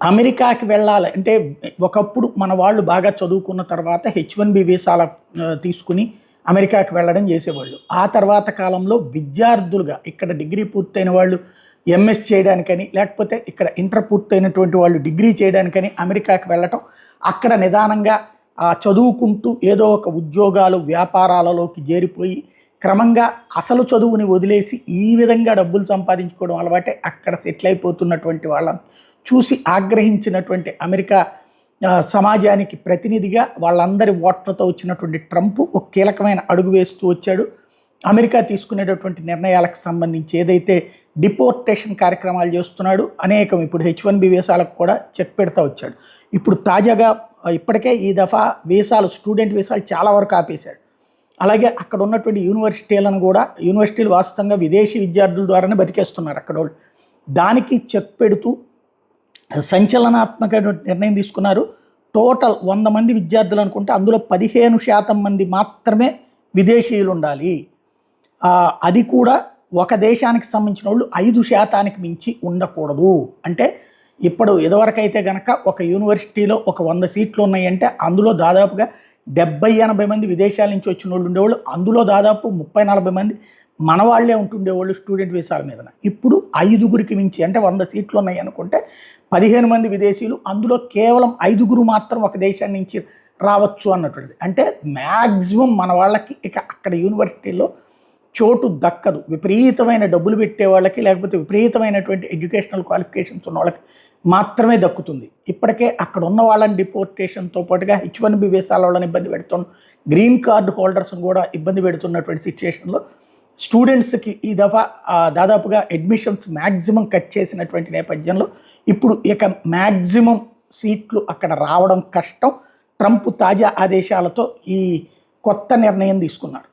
అమెరికాకి వెళ్ళాలి అంటే ఒకప్పుడు మన వాళ్ళు బాగా చదువుకున్న తర్వాత H1B వీసాల తీసుకుని అమెరికాకి వెళ్ళడం చేసేవాళ్ళు. ఆ తర్వాత కాలంలో విద్యార్థులుగా ఇక్కడ డిగ్రీ పూర్తయిన వాళ్ళు ఎంఎస్ చేయడానికని, లేకపోతే ఇక్కడ ఇంటర్ పూర్తయినటువంటి వాళ్ళు డిగ్రీ చేయడానికని అమెరికాకి వెళ్ళటం, అక్కడ నిదానంగా చదువుకుంటూ ఏదో ఒక ఉద్యోగాలు వ్యాపారాలలోకి చేరిపోయి క్రమంగా అసలు చదువుని వదిలేసి ఈ విధంగా డబ్బులు సంపాదించుకోవడం అలవాటే అక్కడ సెటిల్ అయిపోతున్నటువంటి వాళ్ళని చూసి ఆగ్రహించినటువంటి అమెరికా సమాజానికి ప్రతినిధిగా వాళ్ళందరి ఓట్లతో వచ్చినటువంటి ట్రంప్ ఒక కీలకమైన అడుగు వేస్తూ వచ్చాడు. అమెరికా తీసుకునేటటువంటి నిర్ణయాలకు సంబంధించి ఏదైతే డిపోర్టేషన్ కార్యక్రమాలు చేస్తున్నాడు, అనేకం ఇప్పుడు H1B వీసాలకు కూడా చెక్ పెడతా వచ్చాడు. ఇప్పుడు తాజాగా ఇప్పటికే ఈ దఫా వీసాలు స్టూడెంట్ వీసాలు చాలా వరకు ఆపేశాడు. అలాగే అక్కడ ఉన్నటువంటి యూనివర్సిటీలను కూడా, యూనివర్సిటీలు వాస్తవంగా విదేశీ విద్యార్థుల ద్వారానే బతికేస్తున్నారు అక్కడ వాళ్ళు. దానికి చెక్ పెడుతూ సంచలనాత్మక నిర్ణయం తీసుకున్నారు. టోటల్ 100 మంది విద్యార్థులు అనుకుంటే అందులో 15% మంది మాత్రమే విదేశీయులు ఉండాలి. అది కూడా ఒక దేశానికి సంబంధించిన వాళ్ళు 5% మించి ఉండకూడదు. అంటే ఇప్పుడు ఇదివరకైతే కనుక ఒక యూనివర్సిటీలో ఒక 100 సీట్లు ఉన్నాయంటే అందులో దాదాపుగా 70-80 మంది విదేశాల నుంచి వచ్చిన వాళ్ళు ఉండేవాళ్ళు. అందులో దాదాపు 30-40 మంది మన వాళ్ళే ఉంటుండేవాళ్ళు స్టూడెంట్ వీసాల మీద. ఇప్పుడు 5గురికి మించి అంటే 100 సీట్లు ఉన్నాయి అనుకుంటే 15 మంది విదేశీయులు, అందులో కేవలం 5గురు మాత్రం ఒక దేశం నుంచి రావచ్చు అన్నటువంటిది. అంటే మ్యాక్సిమం మన వాళ్ళకి ఇక అక్కడ యూనివర్సిటీలో చోటు దక్కదు. విపరీతమైన డబ్బులు పెట్టే వాళ్ళకి, లేకపోతే విపరీతమైనటువంటి ఎడ్యుకేషనల్ క్వాలిఫికేషన్స్ ఉన్న వాళ్ళకి మాత్రమే దక్కుతుంది. ఇప్పటికే అక్కడ ఉన్న వాళ్ళని డిపోర్టేషన్తో పాటుగా H1B వీసాల వాళ్ళని ఇబ్బంది పెడుతున్న, గ్రీన్ కార్డు హోల్డర్స్ని కూడా ఇబ్బంది పెడుతున్నటువంటి సిచ్యువేషన్లో స్టూడెంట్స్కి ఈ దఫా దాదాపుగా అడ్మిషన్స్ మ్యాక్సిమం కట్ చేసినటువంటి నేపథ్యంలో ఇప్పుడు ఇక మ్యాక్సిమం సీట్లు అక్కడ రావడం కష్టం. ట్రంప్ తాజా ఆదేశాలతో ఈ కొత్త నిర్ణయం తీసుకున్నారు.